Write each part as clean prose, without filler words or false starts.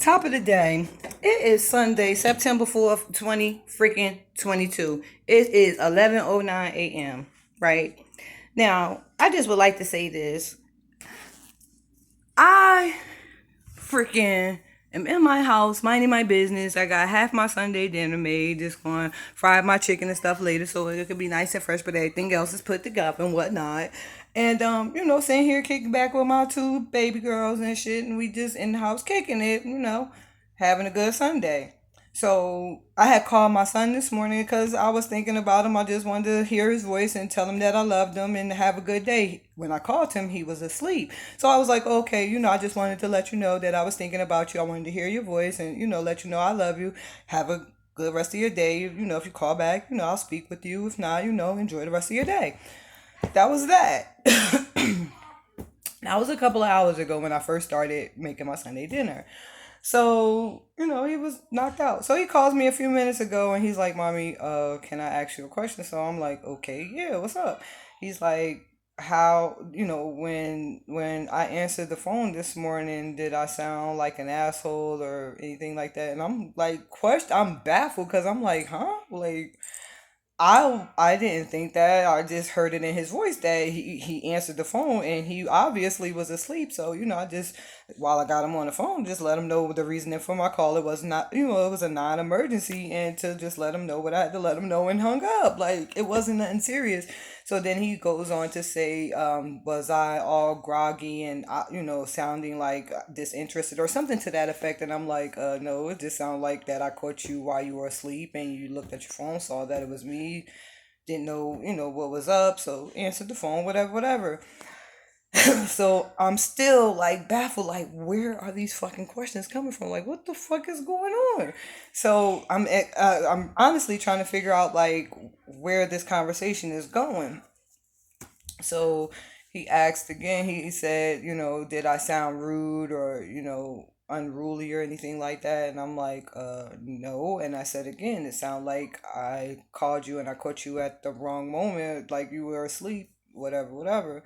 Top of the day. It is Sunday, September 4th, 22. It is 11:09 a.m., right? Now, I just would like to say this. I freaking am in my house, minding my business. I got half my Sunday dinner made, just going to fry my chicken and stuff later so it could be nice and fresh, but everything else is put together and whatnot. And sitting here kicking back with my two baby girls and shit, and we just in the house kicking it, having a good Sunday. So I had called my son this morning because I was thinking about him. I just wanted to hear his voice and tell him that I loved him and have a good day. When I called him, he was asleep. So I was like, okay, I just wanted to let you know that I was thinking about you. I wanted to hear your voice and, let you know I love you. Have a good rest of your day. If you call back, I'll speak with you. If not, enjoy the rest of your day. That was that. That was a couple of hours ago when I first started making my Sunday dinner. So, he was knocked out. So he calls me a few minutes ago and he's like, Mommy, can I ask you a question? So I'm like, okay, yeah, what's up? He's like, how, when I answered the phone this morning, did I sound like an asshole or anything like that? And I'm like, I'm baffled because I'm like, huh? Like, I didn't think that. I just heard it in his voice that he answered the phone and he obviously was asleep. So, I just while I got him on the phone, just let him know the reasoning for my call. It was not, it was a non-emergency, and to just let him know what I had to let him know and hung up. Like it wasn't nothing serious. So then he goes on to say, was I all groggy and sounding like disinterested or something to that effect? And I'm like, no, it just sounded like that I caught you while you were asleep and you looked at your phone, saw that it was me, didn't know, what was up, so answered the phone, whatever, whatever. So I'm still like baffled, like where are these fucking questions coming from? Like what the fuck is going on? So I'm honestly trying to figure out like where this conversation is going. So he asked again. He said, did I sound rude or unruly or anything like that? And I'm like, no. And I said again, it sounded like I called you and I caught you at the wrong moment, like you were asleep, whatever, whatever.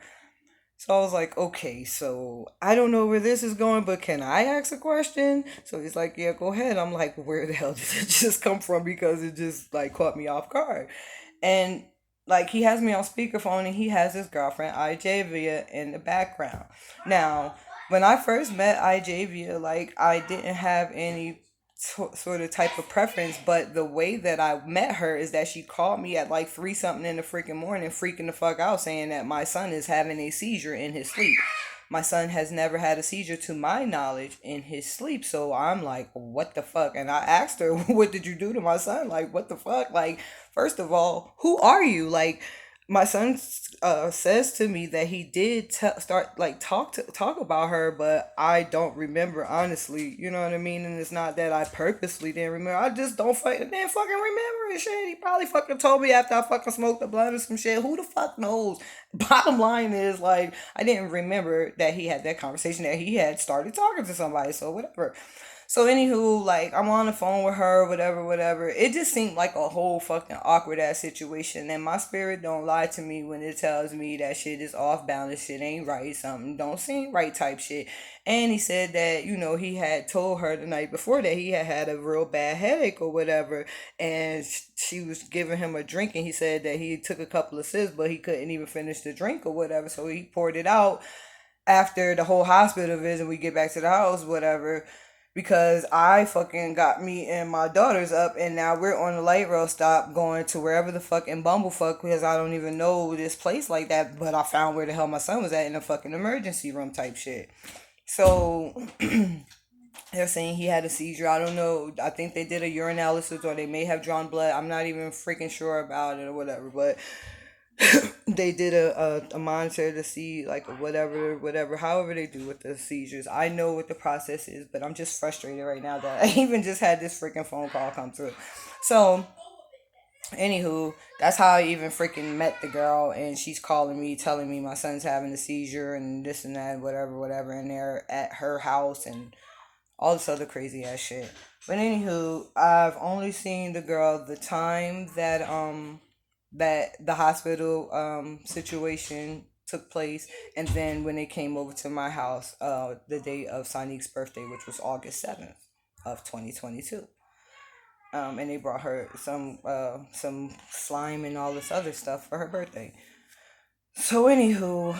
So I was like, okay, so I don't know where this is going, but can I ask a question? So he's like, yeah, go ahead. I'm like, where the hell did it just come from? Because it just like caught me off guard. And like he has me on speakerphone and he has his girlfriend IJvia in the background. Now, when I first met IJvia, like I didn't have any sort of type of preference, but the way that I met her is that she called me at like three something in the freaking morning, freaking the fuck out, saying that my son is having a seizure in his sleep. My son has never had a seizure to my knowledge in his sleep. So I'm like, what the fuck? And I asked her, what did you do to my son? Like, what the fuck? Like, first of all, who are you? Like, my son says to me that he did start like talk about her, but I don't remember honestly. You know what I mean? And it's not that I purposely didn't remember. I just didn't fucking remember and shit. He probably fucking told me after I fucking smoked the blunt or some shit. Who the fuck knows? Bottom line is like I didn't remember that he had that conversation, that he had started talking to somebody. So whatever. So anywho, like I'm on the phone with her, whatever, whatever. It just seemed like a whole fucking awkward ass situation. And my spirit don't lie to me when it tells me that shit is off balance, shit ain't right, something don't seem right type shit. And he said that, he had told her the night before that he had had a real bad headache or whatever. And she was giving him a drink and he said that he took a couple of sips, but he couldn't even finish the drink or whatever. So he poured it out after the whole hospital visit. We get back to the house, whatever, because I fucking got me and my daughters up, and now we're on the light rail stop going to wherever the fucking bumblefuck, because I don't even know this place like that, but I found where the hell my son was at in a fucking emergency room type shit. So they're saying he had a seizure. I don't know. I think they did a urinalysis or they may have drawn blood. I'm not even freaking sure about it or whatever, but they did a monitor to see like whatever however they do with the seizures. I know what the process is, but I'm just frustrated right now that I even just had this freaking phone call come through. So anywho, that's how I even freaking met the girl, and she's calling me telling me my son's having a seizure and this and that, whatever, whatever, and they're at her house and all this other crazy ass shit. But anywho, I've only seen the girl the time that the hospital situation took place, and then when they came over to my house the day of Sonique's birthday, which was August 7th. of 2022. And they brought her some slime and all this other stuff for her birthday. So anywho,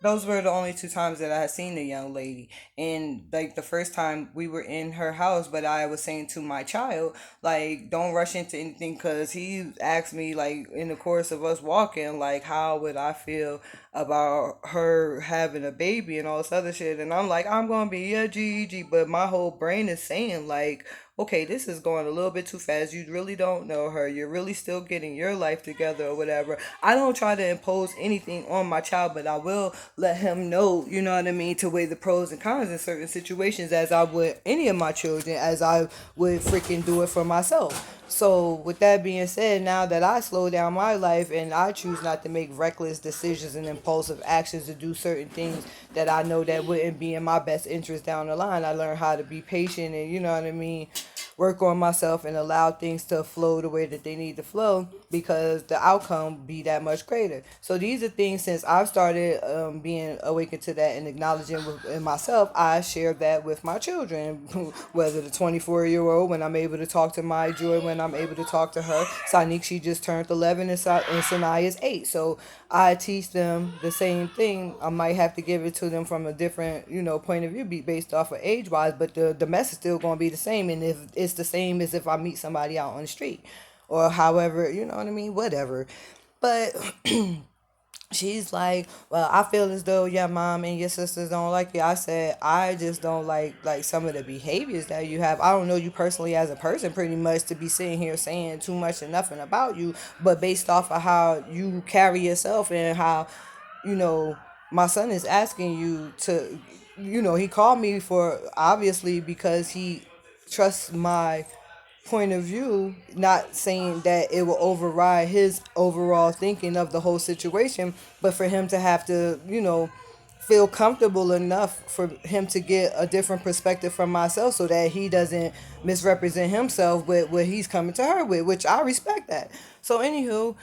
those were the only two times that I had seen the young lady. And like the first time we were in her house, but I was saying to my child, like, don't rush into anything, because he asked me, like, in the course of us walking, like, how would I feel about her having a baby and all this other shit. And I'm like, I'm going to be a Gigi. But my whole brain is saying, like, okay, this is going a little bit too fast. You really don't know her. You're really still getting your life together or whatever. I don't try to impose anything on my child, but I will let him know, you know what I mean, to weigh the pros and cons in certain situations, as I would any of my children, as I would freaking do it for myself. So, with that being said, now that I slow down my life and I choose not to make reckless decisions and impulsive actions to do certain things that I know that wouldn't be in my best interest down the line, I learned how to be patient and, you know what I mean, work on myself and allow things to flow the way that they need to flow, because the outcome be that much greater. So these are things, since I've started being awakened to that and acknowledging in myself, I share that with my children, whether the 24-year-old, when I'm able to talk to my Joy, when I'm able to talk to her. Sonique, she just turned 11, and Sanaya's 8. So I teach them the same thing. I might have to give it to them from a different, point of view, be based off of age wise, but the message still going to be the same. And if it's the same as if I meet somebody out on the street, or however, you know what I mean, whatever. But she's like, well, I feel as though your mom and your sisters don't like you. I said, I just don't like some of the behaviors that you have. I don't know you personally as a person pretty much to be sitting here saying too much and nothing about you, but based off of how you carry yourself and how, you know, my son is asking you to, he called me for, obviously, because he trusts my point of view, not saying that it will override his overall thinking of the whole situation, but for him to have to, feel comfortable enough for him to get a different perspective from myself, so that he doesn't misrepresent himself with what he's coming to her with, which I respect that. So, anywho,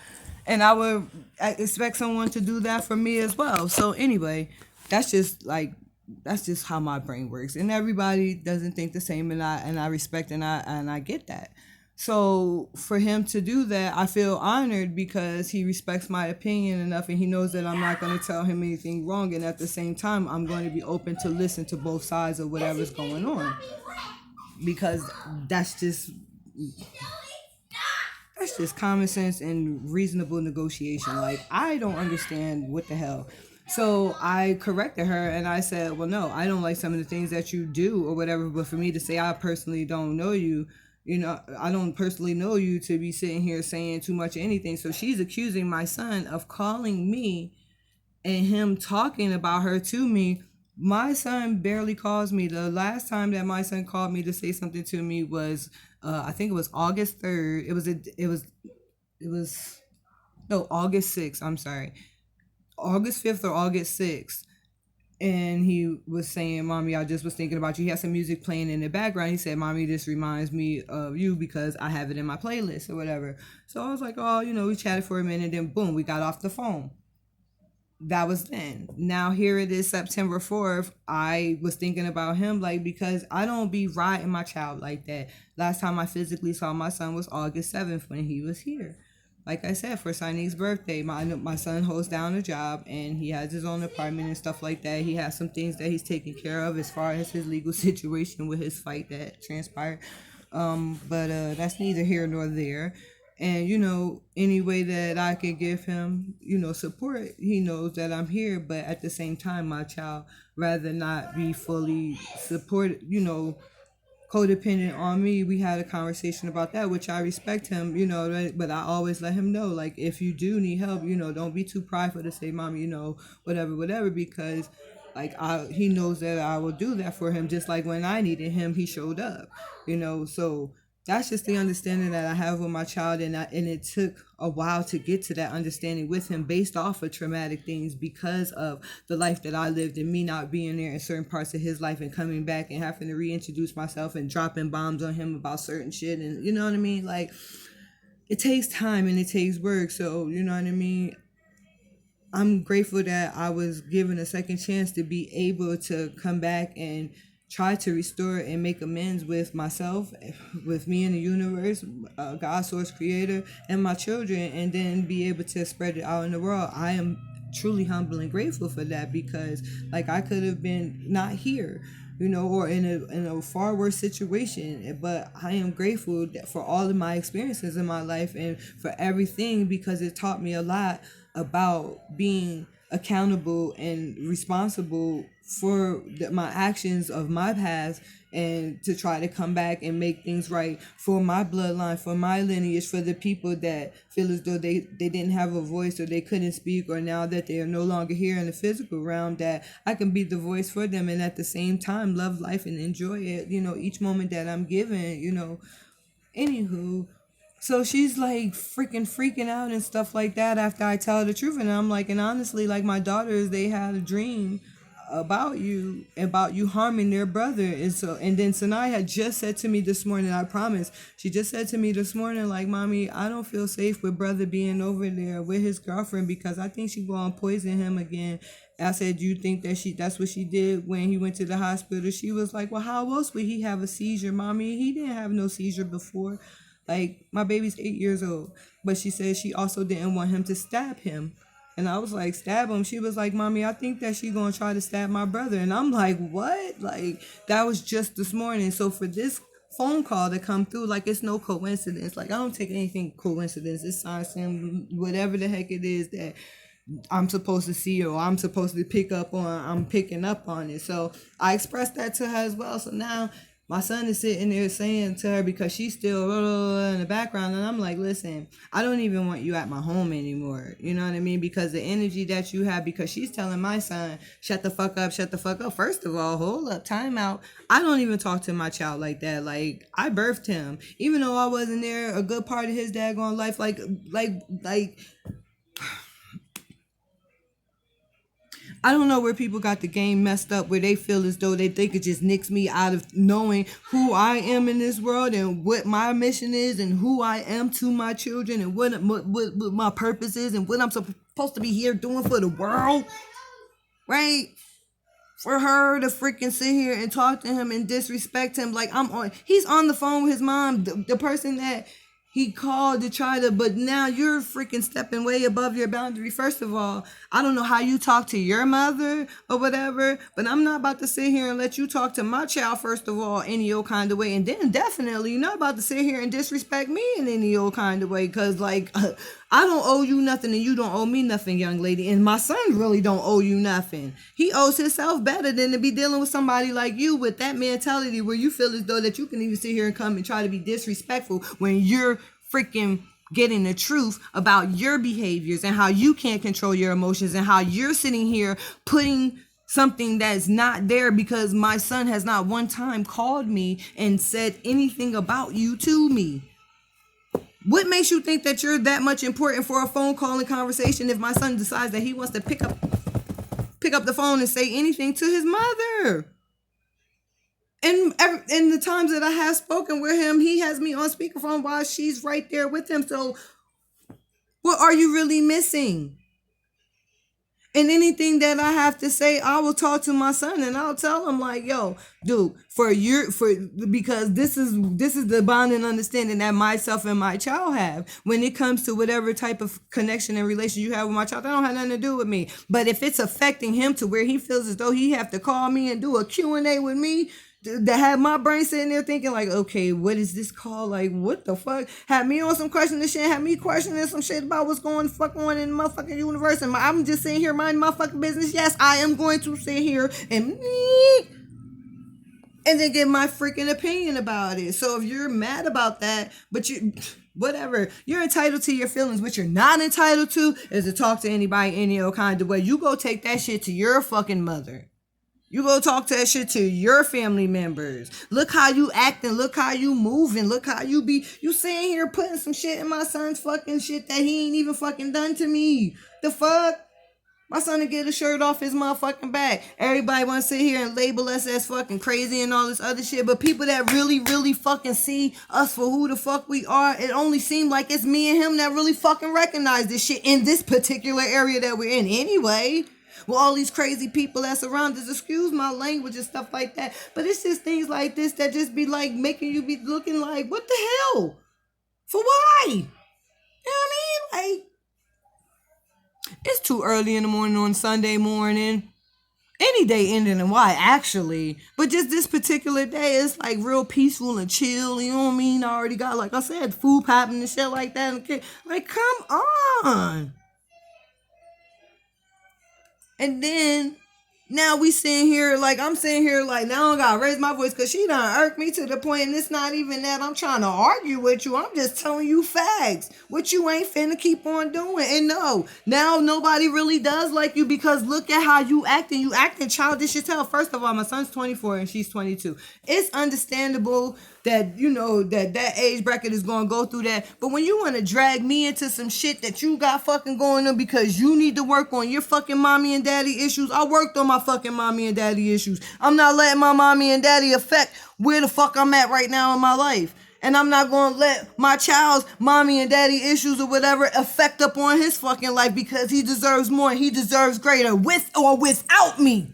and I expect someone to do that for me as well. So, anyway, that's just like that's just how my brain works, and everybody doesn't think the same, and I respect, and I get that. So for him to do that, I feel honored, because he respects my opinion enough, and he knows that I'm not going to tell him anything wrong, and at the same time I'm going to be open to listen to both sides of whatever's going on, because that's just common sense and reasonable negotiation. Like, I don't understand what the hell. So I corrected her and I said, well, no, I don't like some of the things that you do or whatever. But for me to say I personally don't know you, I don't personally know you to be sitting here saying too much of anything. So she's accusing my son of calling me and him talking about her to me. My son barely calls me. The last time that my son called me to say something to me was, I think it was August 3rd. It was no, August 6th. I'm sorry, August 5th or August 6th. And he was saying, Mommy, I just was thinking about you. He had some music playing in the background. He said, Mommy, this reminds me of you because I have it in my playlist or whatever. So I was like, oh, we chatted for a minute, then boom, we got off the phone. That was then. Now here it is, September 4th. I was thinking about him, like, because I don't be riding my child like that. Last time I physically saw my son was August 7th when he was here. Like I said, for Sonique's birthday, my son holds down a job and he has his own apartment and stuff like that. He has some things that he's taking care of as far as his legal situation with his fight that transpired. But that's neither here nor there. And any way that I can give him, support, he knows that I'm here. But at the same time, my child rather not be fully supported, codependent on me. We had a conversation about that, which I respect him, right? But I always let him know, like, if you do need help, don't be too prideful to say, Mom, whatever, because like he knows that I will do that for him. Just like when I needed him, he showed up, so that's just the understanding that I have with my child, and it took a while to get to that understanding with him, based off of traumatic things, because of the life that I lived and me not being there in certain parts of his life and coming back and having to reintroduce myself and dropping bombs on him about certain shit, and you know what I mean. Like, it takes time and it takes work. So you know what I mean. I'm grateful that I was given a second chance to be able to come back and try to restore and make amends with myself, with me in the universe, God, source, creator, and my children, and then be able to spread it out in the world. I am truly humble and grateful for that, because like I could have been not here, or in a far worse situation. But I am grateful for all of my experiences in my life and for everything, because it taught me a lot about being accountable and responsible for my actions of my past, and to try to come back and make things right for my bloodline, for my lineage, for the people that feel as though they didn't have a voice or they couldn't speak, or now that they are no longer here in the physical realm, that I can be the voice for them, and at the same time love life and enjoy it, each moment that I'm given. Anywho, so she's like freaking out and stuff like that after I tell her the truth. And I'm like, and honestly, like, my daughters, they had a dream about you harming their brother. And then Sanai had just said to me this morning, I promise, she just said to me this morning, like, Mommy, I don't feel safe with brother being over there with his girlfriend, because I think she gonna poison him again. I said, do you think that's what she did when he went to the hospital? She was like, well, how else would he have a seizure, Mommy? He didn't have no seizure before. Like, my baby's 8 years old. But she said she also didn't want him to stab him. And I was like, stab him? She was like, Mommy, I think that she gonna try to stab my brother. And I'm like, what? Like, that was just this morning. So for this phone call to come through, like, it's no coincidence. Like, I don't take anything coincidence. It's sign, whatever the heck it is that I'm supposed to see or I'm supposed to pick up on, I'm picking up on it. So I expressed that to her as well. So now my son is sitting there saying to her, because she's still in the background, and I'm like, listen, I don't even want you at my home anymore. You know what I mean? Because the energy that you have, because she's telling my son, shut the fuck up, shut the fuck up. First of all, hold up, time out. I don't even talk to my child like that. Like, I birthed him. Even though I wasn't there a good part of his daggone life, like I don't know where people got the game messed up, where they feel as though they could just nix me out of knowing who I am in this world and what my mission is and who I am to my children and what my purpose is and what I'm supposed to be here doing for the world, right? For her to freaking sit here and talk to him and disrespect him, like he's on the phone with his mom, the person that he called to try to, but now you're freaking stepping way above your boundary. First of all, I don't know how you talk to your mother or whatever, but I'm not about to sit here and let you talk to my child, first of all, any old kind of way. And then definitely you're not about to sit here and disrespect me in any old kind of way, because like, I don't owe you nothing and you don't owe me nothing, young lady. And my son really don't owe you nothing. He owes himself better than to be dealing with somebody like you with that mentality where you feel as though that you can even sit here and come and try to be disrespectful when you're freaking getting the truth about your behaviors and how you can't control your emotions and how you're sitting here putting something that's not there, because my son has not one time called me and said anything about you to me. What makes you think that you're that much important for a phone call and conversation if my son decides that he wants to pick up the phone and say anything to his mother? And in the times that I have spoken with him, he has me on speakerphone while she's right there with him. So what are you really missing? And anything that I have to say, I will talk to my son and I'll tell him like, yo, dude, because this is the bond and understanding that myself and my child have. When it comes to whatever type of connection and relation you have with my child, that don't have nothing to do with me. But if it's affecting him to where he feels as though he have to call me and do a Q&A with me, that have my brain sitting there thinking like, okay, what is this called? Like, what the fuck? Have me on some questions and shit, have me questioning some shit about what's going fuck on in the motherfucking universe, and I'm just sitting here minding my fucking business. Yes, I am going to sit here and then give my freaking opinion about it. So if you're mad about that, but whatever, you're entitled to your feelings. What you're not entitled to is to talk to anybody any old kind of way. You go take that shit to your fucking mother. You go talk that shit to your family members. Look how you acting. Look how you moving. Look how you be. You sitting here putting some shit in my son's fucking shit that he ain't even fucking done to me. The fuck? My son to get a shirt off his motherfucking back. Everybody want to sit here and label us as fucking crazy and all this other shit. But people that really, really fucking see us for who the fuck we are, it only seems like it's me and him that really fucking recognize this shit in this particular area that we're in anyway. with all these crazy people that surround us. Excuse my language and stuff like that. But it's just things like this that just be like making you be looking like, what the hell? For why? You know what I mean? Like, it's too early in the morning on Sunday morning. Any day ending in Y, actually. But just this particular day, it's like real peaceful and chill. You know what I mean? I already got, like I said, food popping and shit like that. Like, come on. And then now we sitting here, like I'm sitting here, like now I gotta raise my voice because she done irked me to the point, and it's not even that I'm trying to argue with you. I'm just telling you facts. What you ain't finna keep on doing. And no, now nobody really does like you because look at how you acting. You acting childish as hell. First of all, my son's 24 and she's 22. It's understandable that, you know, that age bracket is going to go through that. But when you want to drag me into some shit that you got fucking going on because you need to work on your fucking mommy and daddy issues, I worked on my fucking mommy and daddy issues. I'm not letting my mommy and daddy affect where the fuck I'm at right now in my life. And I'm not going to let my child's mommy and daddy issues or whatever affect up on his fucking life because he deserves more and he deserves greater with or without me.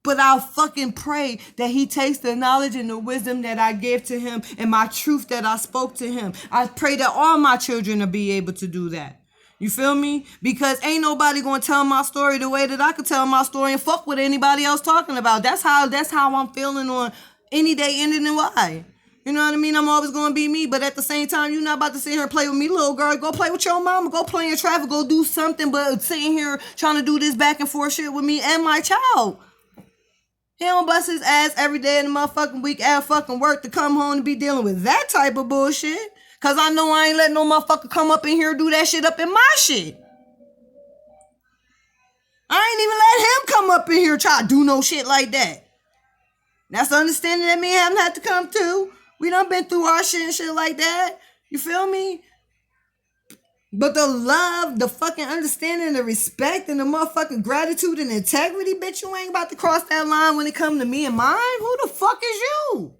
But I'll fucking pray that he takes the knowledge and the wisdom that I gave to him and my truth that I spoke to him. I pray that all my children will be able to do that. You feel me? Because ain't nobody gonna tell my story the way that I could tell my story and fuck what anybody else talking about. That's how I'm feeling on any day ending in Y. You know what I mean? I'm always gonna be me, but at the same time, you're not about to sit here and play with me, little girl. Go play with your mama. Go play in traffic. Go do something. But sitting here trying to do this back and forth shit with me and my child. He don't bust his ass every day in the motherfucking week at fucking work to come home and be dealing with that type of bullshit. Cause I know I ain't letting no motherfucker come up in here and do that shit up in my shit. I ain't even let him come up in here and try to do no shit like that. That's the understanding that me and him had to come to. We done been through our shit and shit like that. You feel me? But the love, the fucking understanding, the respect, and the motherfucking gratitude and integrity, bitch, you ain't about to cross that line when it come to me and mine. Who the fuck is you?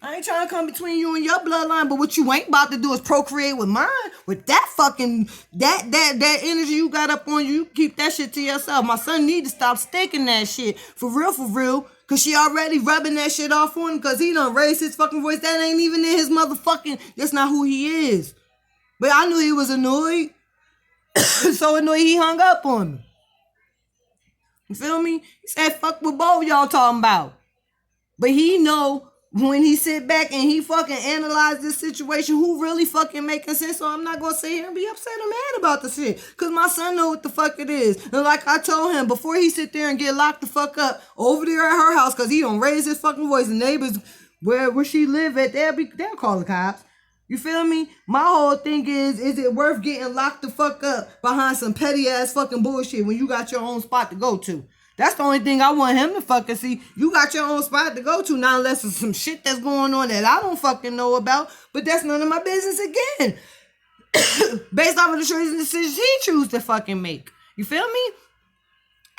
I ain't trying to come between you and your bloodline, but what you ain't about to do is procreate with mine. With that fucking, that energy you got up on you, you keep that shit to yourself. My son need to stop sticking that shit. For real. Cause she already rubbing that shit off on him cause he done raised his fucking voice. That ain't even in his motherfucking, that's not who he is. But I knew he was annoyed. So annoyed he hung up on me. You feel me? He said, fuck what both y'all talking about. But he know when he sit back and he fucking analyze this situation, who really fucking making sense. So I'm not going to sit here and be upset or mad about the shit. Because my son know what the fuck it is. And like I told him, before he sit there and get locked the fuck up over there at her house, because he don't raise his fucking voice. The neighbors where she live at, they'll call the cops. You feel me? My whole thing is it worth getting locked the fuck up behind some petty ass fucking bullshit when you got your own spot to go to? That's the only thing I want him to fucking see. You got your own spot to go to, not unless it's some shit that's going on that I don't fucking know about. But that's none of my business again. Based off of the choices and decisions he chooses to fucking make. You feel me?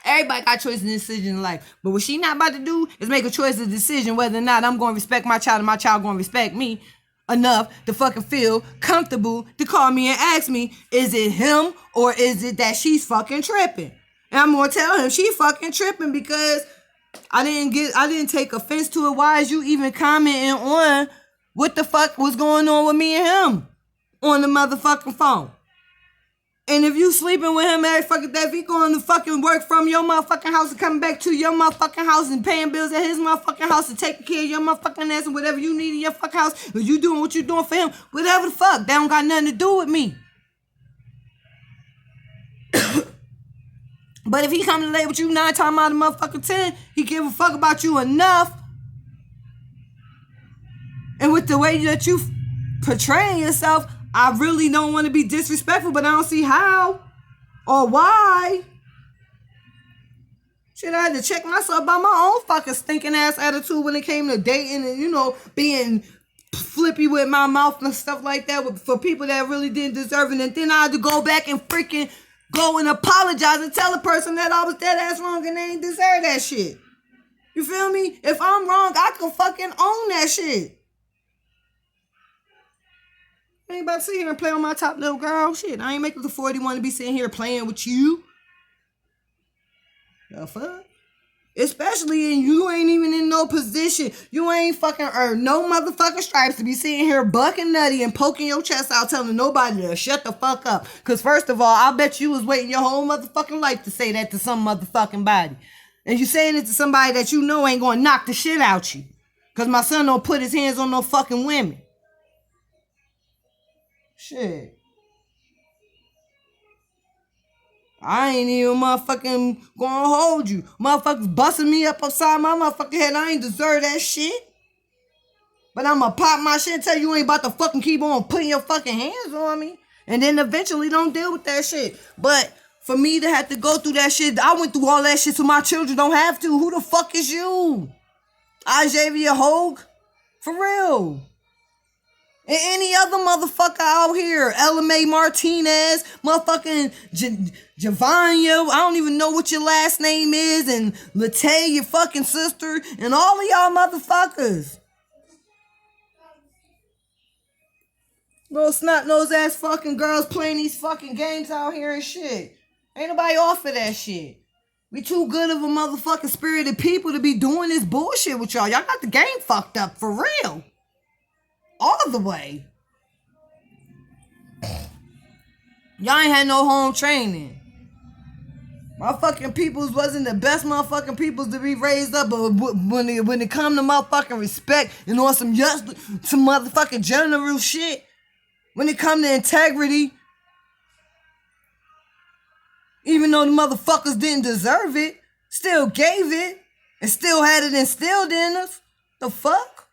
Everybody got choices and decisions in life. But what she not about to do is make a choice and decision whether or not I'm going to respect my child and my child going to respect me enough to fucking feel comfortable to call me and ask me, is it him or is it that she's fucking tripping? And I'm gonna tell him she fucking tripping because I didn't take offense to it. Why is you even commenting on what the fuck was going on with me and him on the motherfucking phone? And if you sleeping with him every fucking day, if he going to fucking work from your motherfucking house and coming back to your motherfucking house and paying bills at his motherfucking house and taking care of your motherfucking ass and whatever you need in your fucking house, or you doing what you doing for him, whatever the fuck, that don't got nothing to do with me. But if he come to lay with you 9 times out of motherfucking 10, he give a fuck about you enough. And with the way that you portraying yourself, I really don't want to be disrespectful, but I don't see how or why. Shit, I had to check myself by my own fucking stinking ass attitude when it came to dating and, you know, being flippy with my mouth and stuff like that for people that really didn't deserve it. And then I had to go back and freaking go and apologize and tell a person that I was dead ass wrong and they ain't deserve that shit. You feel me? If I'm wrong, I can fucking own that shit. I ain't about to sit here and play on my top little girl. Shit, I ain't making the 41 to be sitting here playing with you. The fuck? Especially in you ain't even in no position. You ain't fucking earned no motherfucking stripes to be sitting here bucking nutty and poking your chest out telling nobody to shut the fuck up. Cause first of all, I bet you was waiting your whole motherfucking life to say that to some motherfucking body. And you saying it to somebody that you know ain't gonna knock the shit out you. Cause my son don't put his hands on no fucking women. Shit. I ain't even motherfucking gonna hold you. Motherfuckers busting me up upside my motherfucking head. I ain't deserve that shit. But I'ma pop my shit and tell you ain't about to fucking keep on putting your fucking hands on me. And then eventually don't deal with that shit. But for me to have to go through that shit, I went through all that shit so my children don't have to. Who the fuck is you? Ijavia Hogue? For real. And any other motherfucker out here, LMA Martinez, motherfucking Javanya, I don't even know what your last name is, and Latay, your fucking sister, and all of y'all motherfuckers. Little snot-nosed ass fucking girls playing these fucking games out here and shit. Ain't nobody off of that shit. We too good of a motherfucking spirited people to be doing this bullshit with y'all. Y'all got the game fucked up, for real. All the way. Y'all ain't had no home training. Motherfucking peoples wasn't the best motherfucking peoples to be raised up, but when it come to motherfucking respect and on some motherfucking general shit, when it come to integrity, even though the motherfuckers didn't deserve it, still gave it, and still had it instilled in us. The fuck?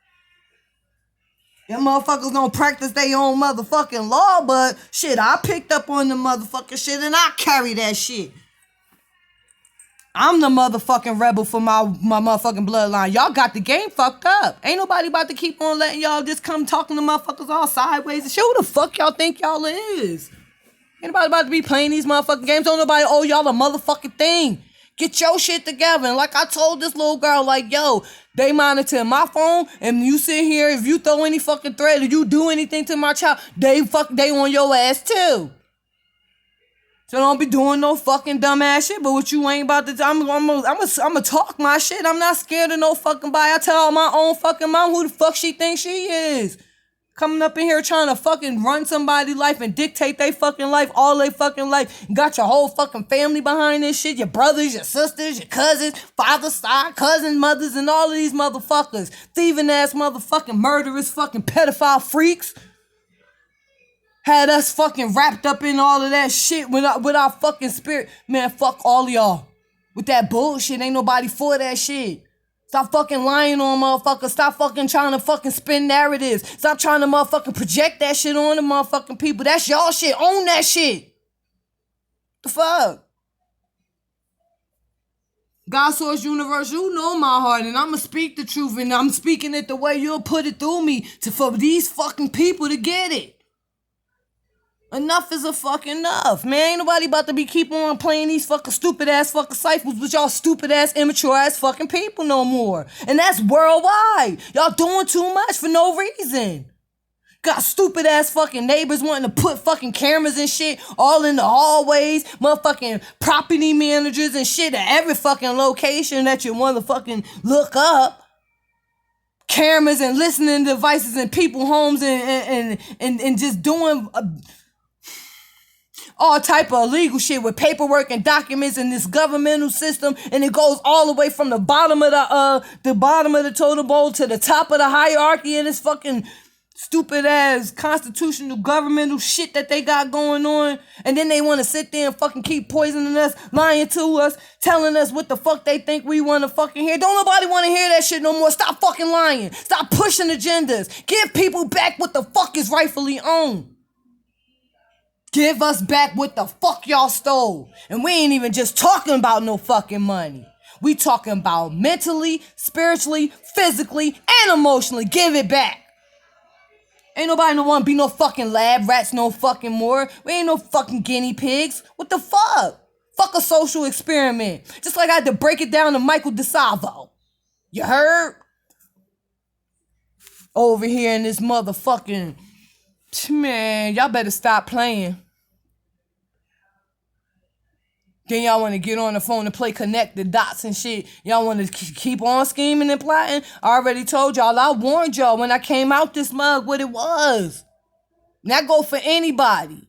Them motherfuckers don't practice their own motherfucking law, but shit, I picked up on the motherfucking shit and I carry that shit. I'm the motherfucking rebel for my motherfucking bloodline. Y'all got the game fucked up. Ain't nobody about to keep on letting y'all just come talking to motherfuckers all sideways and shit. Who the fuck y'all think y'all is? Ain't nobody about to be playing these motherfucking games. Don't nobody owe y'all a motherfucking thing. Get your shit together. And like I told this little girl, like, yo, they monitor my phone, and you sit here, if you throw any fucking threat or you do anything to my child, they on your ass too. So don't be doing no fucking dumbass shit, but what you ain't about to do, I'm gonna talk my shit. I'm not scared of no fucking body. I tell my own fucking mom who the fuck she thinks she is. Coming up in here trying to fucking run somebody's life and dictate they fucking life, all they fucking life. You got your whole fucking family behind this shit. Your brothers, your sisters, your cousins, father's side, cousins, mothers, and all of these motherfuckers. Thieving ass motherfucking murderous fucking pedophile freaks. Had us fucking wrapped up in all of that shit with our fucking spirit. Man, fuck all y'all. With that bullshit, ain't nobody for that shit. Stop fucking lying on motherfuckers. Stop fucking trying to fucking spin narratives. Stop trying to motherfucking project that shit on the motherfucking people. That's y'all shit. Own that shit. The fuck? God Source Universe, you know my heart, and I'ma speak the truth, and I'm speaking it the way you'll put it through me for these fucking people to get it. Enough is a fucking enough, man. Ain't nobody about to be keep on playing these fucking stupid ass fucking ciphers with y'all stupid ass, immature ass fucking people no more. And that's worldwide. Y'all doing too much for no reason. Got stupid ass fucking neighbors wanting to put fucking cameras and shit all in the hallways, motherfucking property managers and shit at every fucking location that you want to fucking look up. Cameras and listening devices in people's homes and just doing all type of illegal shit with paperwork and documents in this governmental system, and it goes all the way from the bottom of the totem pole to the top of the hierarchy in this fucking stupid ass constitutional governmental shit that they got going on. And then they want to sit there and fucking keep poisoning us, lying to us, telling us what the fuck they think we want to fucking hear. Don't nobody want to hear that shit no more. Stop fucking lying. Stop pushing agendas. Give people back what the fuck is rightfully owned. Give us back what the fuck y'all stole. And we ain't even just talking about no fucking money. We talking about mentally, spiritually, physically, and emotionally. Give it back. Ain't nobody no want to be no fucking lab rats no fucking more. We ain't no fucking guinea pigs. What the fuck? Fuck a social experiment. Just like I had to break it down to Michael DeSalvo. You heard? Over here in this motherfucking... Man, y'all better stop playing. Then y'all want to get on the phone and play connect the dots and shit. Y'all want to keep on scheming and plotting. I already told y'all. I warned y'all when I came out this mug what it was. And that go for anybody.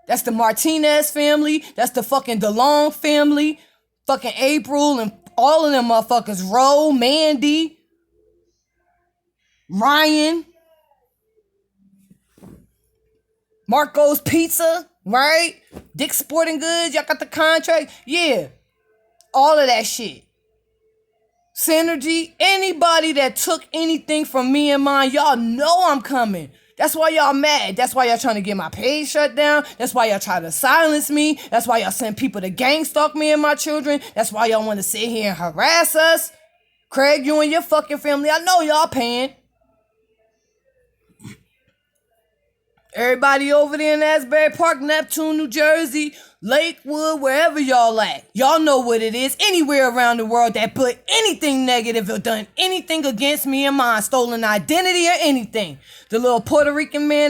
That's the Martinez family. That's the fucking DeLong family. Fucking April and all of them motherfuckers. Ro, Mandy, Ryan, Marco's Pizza, right? Dick's Sporting Goods, y'all got the contract. Yeah, all of that shit. Synergy, anybody that took anything from me and mine, y'all know I'm coming. That's why y'all mad. That's why y'all trying to get my page shut down. That's why y'all try to silence me. That's why y'all send people to gang stalk me and my children. That's why y'all want to sit here and harass us. Craig, you and your fucking family, I know y'all paying. Everybody over there in Asbury Park, Neptune, New Jersey, Lakewood, wherever y'all at. Y'all know what it is. Anywhere around the world that put anything negative or done anything against me and mine, stolen identity or anything. The little Puerto Rican man